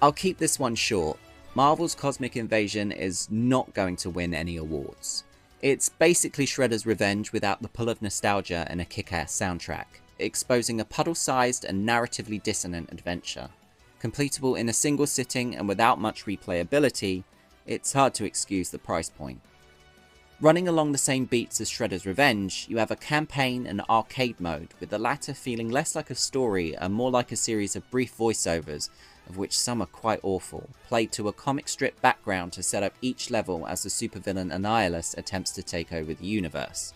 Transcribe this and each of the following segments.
I'll keep this one short. Marvel's Cosmic Invasion is not going to win any awards. It's basically Shredder's Revenge without the pull of nostalgia and a kick-ass soundtrack, exposing a puddle-sized and narratively dissonant adventure. Completable in a single sitting and without much replayability, it's hard to excuse the price point. Running along the same beats as Shredder's Revenge, you have a campaign and arcade mode, with the latter feeling less like a story and more like a series of brief voiceovers, of which some are quite awful, played to a comic strip background to set up each level as the supervillain Annihilus attempts to take over the universe.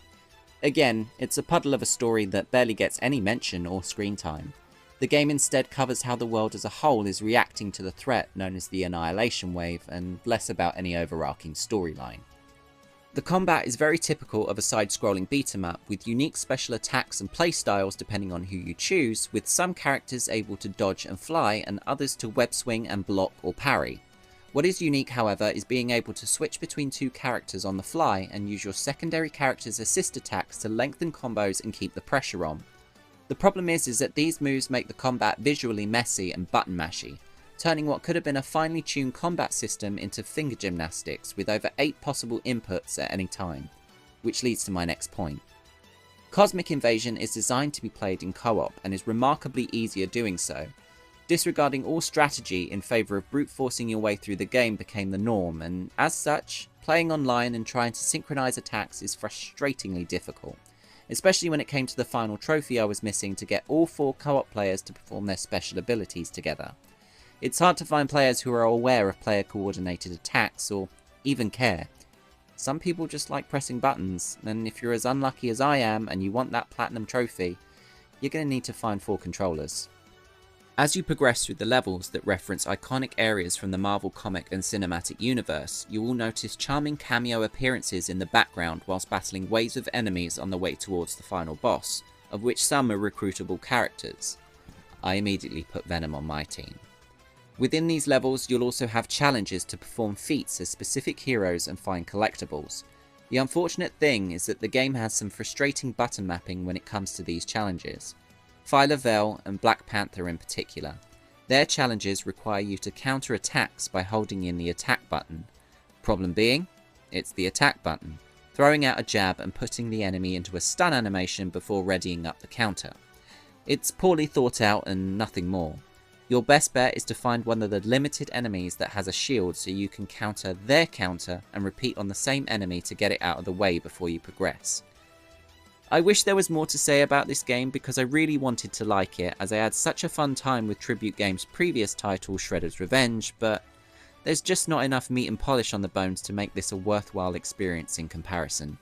Again, it's a puddle of a story that barely gets any mention or screen time. The game instead covers how the world as a whole is reacting to the threat known as the Annihilation Wave, and less about any overarching storyline. The combat is very typical of a side-scrolling beat-em-up, with unique special attacks and playstyles depending on who you choose, with some characters able to dodge and fly and others to web swing and block or parry. What is unique, however, is being able to switch between two characters on the fly and use your secondary character's assist attacks to lengthen combos and keep the pressure on. The problem is that these moves make the combat visually messy and button mashy, turning what could have been a finely tuned combat system into finger gymnastics with over 8 possible inputs at any time, which leads to my next point. Cosmic Invasion is designed to be played in co-op and is remarkably easier doing so. Disregarding all strategy in favour of brute forcing your way through the game became the norm, and as such, playing online and trying to synchronise attacks is frustratingly difficult, especially when it came to the final trophy I was missing to get all 4 co-op players to perform their special abilities together. It's hard to find players who are aware of player coordinated attacks or even care. Some people just like pressing buttons, and if you're as unlucky as I am and you want that platinum trophy, you're going to need to find 4 controllers. As you progress through the levels that reference iconic areas from the Marvel comic and cinematic universe, you will notice charming cameo appearances in the background whilst battling waves of enemies on the way towards the final boss, of which some are recruitable characters. I immediately put Venom on my team. Within these levels, you'll also have challenges to perform feats as specific heroes and find collectibles. The unfortunate thing is that the game has some frustrating button mapping when it comes to these challenges. Phyla Vell and Black Panther in particular. Their challenges require you to counter attacks by holding in the attack button. Problem being, it's the attack button, throwing out a jab and putting the enemy into a stun animation before readying up the counter. It's poorly thought out and nothing more. Your best bet is to find one of the limited enemies that has a shield so you can counter their counter and repeat on the same enemy to get it out of the way before you progress. I wish there was more to say about this game because I really wanted to like it, as I had such a fun time with Tribute Games' previous title Shredder's Revenge, but there's just not enough meat and polish on the bones to make this a worthwhile experience in comparison.